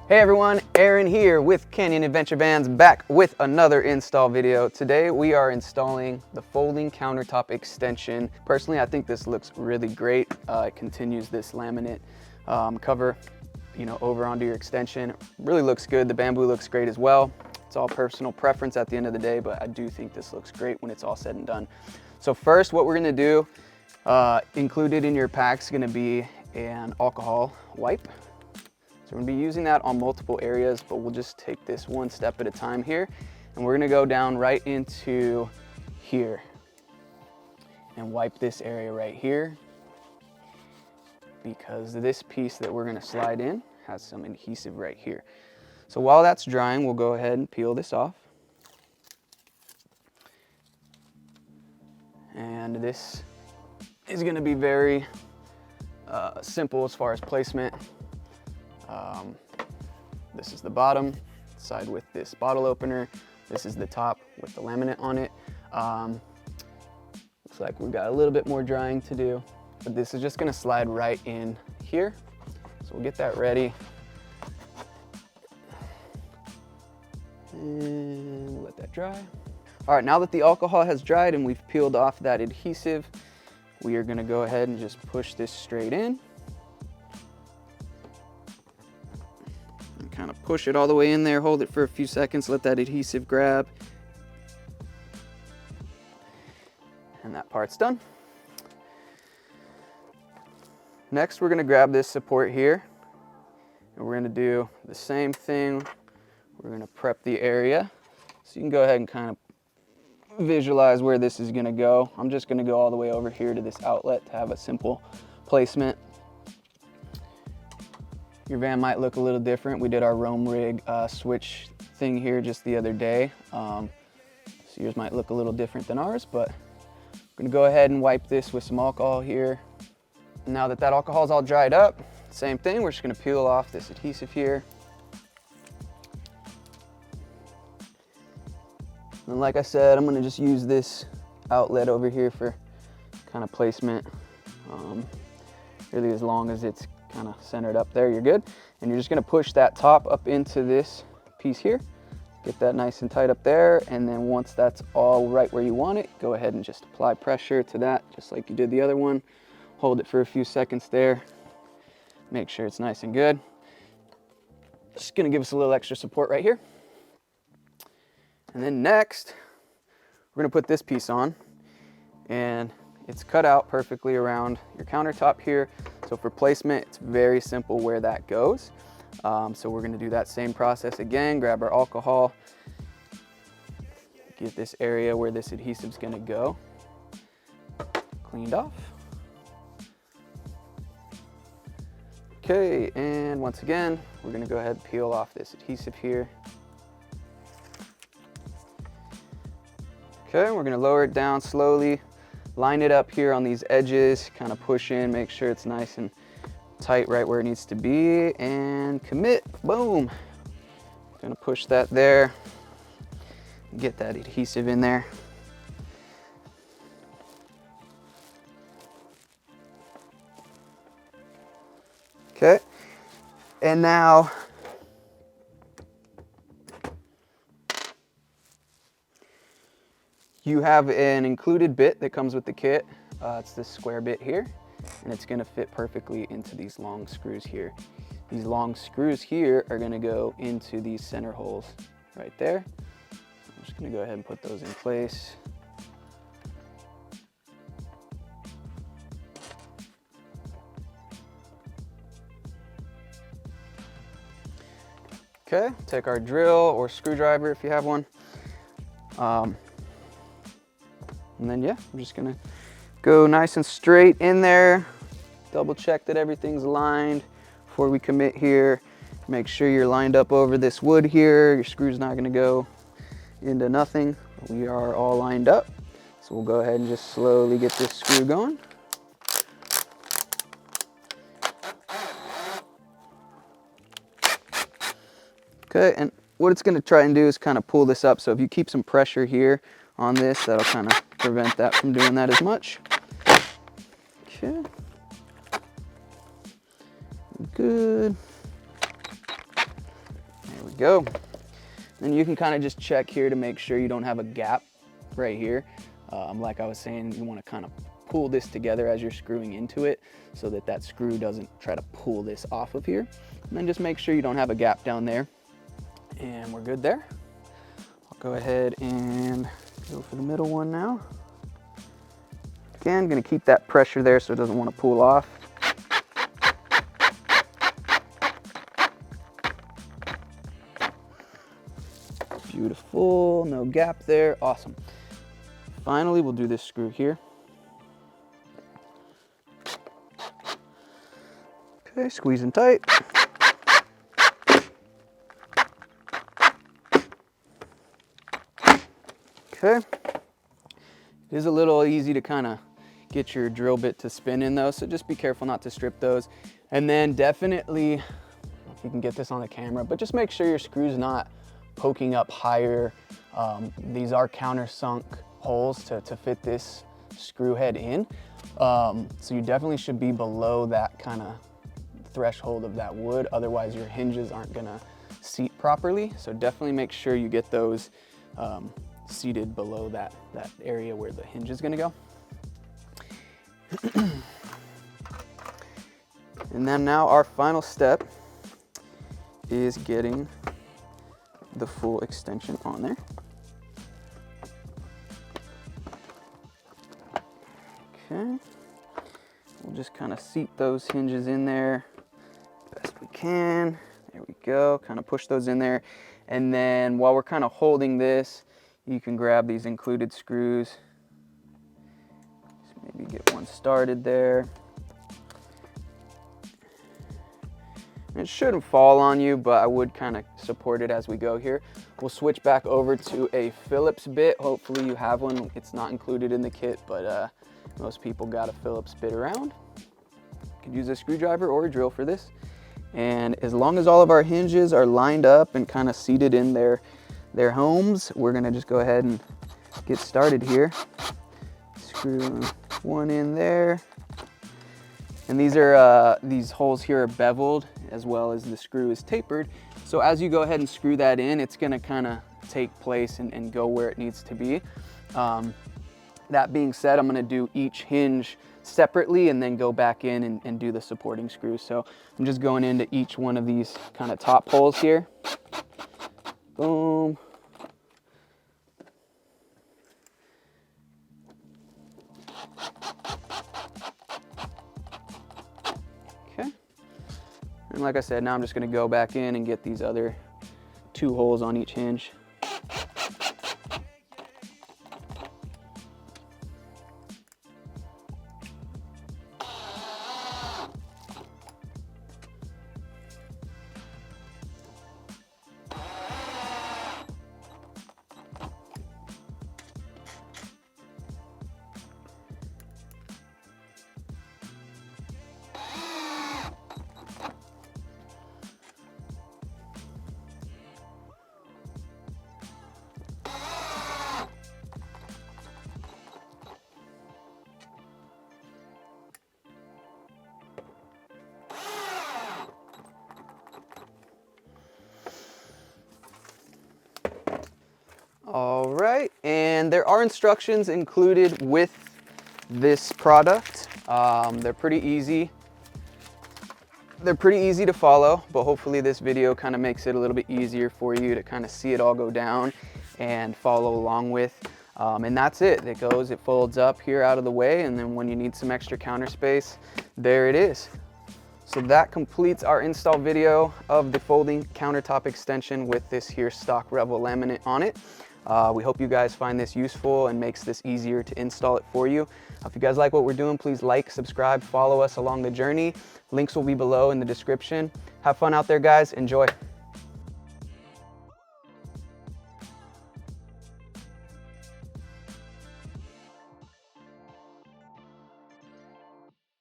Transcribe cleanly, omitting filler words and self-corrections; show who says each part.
Speaker 1: Hey everyone, Aaron here with Canyon Adventure Vans, back with another install video. Today we are installing the Folding Countertop Extension. Personally, I think this looks really great. It continues this laminate cover, over onto your extension. Really looks good. The bamboo looks great as well. It's all personal preference at the end of the day, but I do think this looks great when it's all said and done. So first, what we're gonna do, included in your pack is gonna be an alcohol wipe. So we're gonna be using that on multiple areas, but we'll just take this one step at a time here. And we're gonna go down right into here and wipe this area right here, because this piece that we're gonna slide in has some adhesive right here. So while that's drying, we'll go ahead and peel this off. And this is gonna be very simple as far as placement. This is the bottom side with this bottle opener. This is the top with the laminate on it. Looks like we've got a little bit more drying to do, but this is just gonna slide right in here. So we'll get that ready. And we'll let that dry. All right, now that the alcohol has dried and we've peeled off that adhesive, we are gonna go ahead and just push this straight in. And kind of push it all the way in there, hold it for a few seconds, let that adhesive grab. And that part's done. Next, we're gonna grab this support here, and we're gonna do the same thing. We're gonna prep the area. So you can go ahead and kind of visualize where this is gonna go. I'm just gonna go all the way over here to this outlet to have a simple placement. Your van might look a little different. We did our Roam rig switch thing here just the other day. So yours might look a little different than ours, but I'm gonna go ahead and wipe this with some alcohol here. Now that that alcohol is all dried up, same thing, we're just gonna peel off this adhesive here. And like I said, I'm gonna just use this outlet over here for kind of placement. Really, as long as it's kind of centered up there, you're good. And you're just gonna push that top up into this piece here. Get that nice and tight up there. And then once that's all right where you want it, go ahead and just apply pressure to that, just like you did the other one. Hold it for a few seconds there. Make sure it's nice and good. Just gonna give us a little extra support right here. And then next, we're gonna put this piece on, and it's cut out perfectly around your countertop here. So for placement, it's very simple where that goes. So we're gonna do that same process again, grab our alcohol, get this area where this adhesive's gonna go cleaned off. Okay, and once again, we're gonna go ahead and peel off this adhesive here. Okay, we're gonna lower it down slowly, line it up here on these edges, kind of push in, make sure it's nice and tight right where it needs to be, and commit, boom. Gonna push that there, get that adhesive in there. Okay, and now you have an included bit that comes with the kit. It's this square bit here, and it's gonna fit perfectly into these long screws here. These long screws here are gonna go into these center holes right there. So I'm just gonna go ahead and put those in place. Okay, take our drill or screwdriver if you have one. And then yeah, I'm just gonna go nice and straight in there. Double check that everything's aligned before we commit here. Make sure you're lined up over this wood here. Your screw's not gonna go into nothing. We are all lined up. So we'll go ahead and just slowly get this screw going. Okay, and what it's gonna try and do is kind of pull this up. So if you keep some pressure here on this, that'll kind of prevent that from doing that as much. Okay. Good. There we go. Then you can kind of just check here to make sure you don't have a gap right here. Like I was saying, you want to kind of pull this together as you're screwing into it so that that screw doesn't try to pull this off of here. And then just make sure you don't have a gap down there. And we're good there. I'll go ahead and go for the middle one now. Again, gonna keep that pressure there so it doesn't want to pull off. Beautiful, no gap there, awesome. Finally, we'll do this screw here. Okay, squeezing tight. Okay. It is a little easy to kind of get your drill bit to spin in though, so just be careful not to strip those. And then definitely, I don't know if you can get this on the camera, but just make sure your screw's not poking up higher. These are countersunk holes to fit this screw head in. So you definitely should be below that kind of threshold of that wood, otherwise your hinges aren't gonna seat properly. So definitely make sure you get those seated below that area where the hinge is gonna go. And then now our final step is getting the full extension on there. Okay, we'll just kind of seat those hinges in there best we can. There we go, kind of push those in there. And then while we're kind of holding this, you can grab these included screws. Just maybe get one started there. It shouldn't fall on you, but I would kind of support it as we go here. We'll switch back over to a Phillips bit. Hopefully you have one. It's not included in the kit, but most people got a Phillips bit around. You can use a screwdriver or a drill for this. And as long as all of our hinges are lined up and kind of seated in their homes, we're gonna just go ahead and get started here. Screw one in there. And these holes here are beveled as well as the screw is tapered. So as you go ahead and screw that in, it's gonna kind of take place and go where it needs to be. That being said, I'm gonna do each hinge separately and then go back in and do the supporting screws. So I'm just going into each one of these kind of top holes here. Boom. Okay. And like I said, now I'm just gonna go back in and get these other two holes on each hinge. All right, and there are instructions included with this product. They're pretty easy. They're pretty easy to follow, but hopefully this video kind of makes it a little bit easier for you to kind of see it all go down and follow along with. And that's it. It folds up here out of the way, and then when you need some extra counter space, there it is. So that completes our install video of the folding countertop extension with this here stock Revel laminate on it. We hope you guys find this useful and makes this easier to install it for you. If you guys like what we're doing, please like, subscribe, follow us along the journey. Links will be below in the description. Have fun out there, guys. Enjoy.